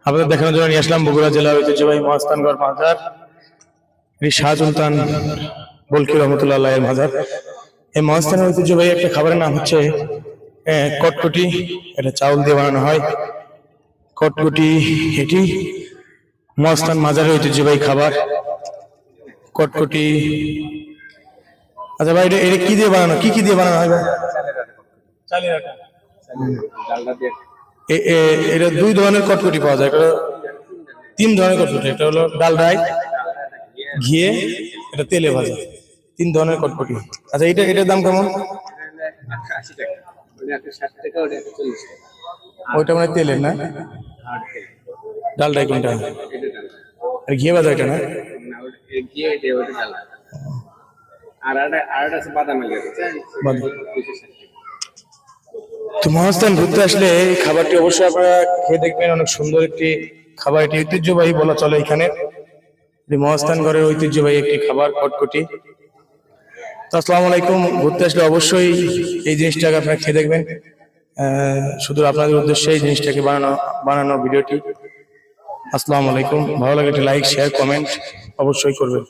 আপনাদের দেখানোর জন্য নিয়ে আসলাম বগুড়া জেলার ঐতিহ্যবাহী মহাস্থানগড় মাজার, শাহ সুলতান বলকি রহমতুল্লাহ আলাইহির মাজার। এই মহাস্থানের ঐতিহ্যবাহী একটা খাবারের নাম হচ্ছে কটকটি। এটা চাউল দিয়ে বানানো হয় কটকটি। এটি মহাস্থান মাজারের ঐতিহ্যবাহী খাবার কটকটি। আচ্ছা ভাই, এটা কি দিয়ে বানানো, কি দিয়ে বানানো হয় ভাই? চালের আটা। এটা দুই ধরনের কটকটি পাওয়া যায়, তিন ধরনের কটকটি। একটা হলো ডালডায়, ঘিয়ে, এটা তেলে ভাজা, তিন ধরনের কটকটি। আচ্ছা, এটার দাম কেমন? ওইটা মানে তেলের না, ডালডাই কোনটা? আর ঘিয়ে ভাজা এটা না? তো মহাস্থান ঘুরতে আসলে এই খাবারটি অবশ্যই আপনারা খেয়ে দেখবেন। অনেক সুন্দর একটি খাবার, এটি ঐতিহ্যবাহী বলা চলে। এখানে মহাস্থানগড়ের ঐতিহ্যবাহী একটি খাবার কটকটি। তো আসসালামু আলাইকুম। ঘুরতে আসলে অবশ্যই এই জিনিসটাকে আপনারা খেয়ে দেখবেন। শুধু আপনাদের উদ্দেশ্যে এই জিনিসটাকে বানানো ভিডিওটি। আসসালামু আলাইকুম। ভালো লাগে একটি লাইক, শেয়ার, কমেন্ট অবশ্যই করবেন।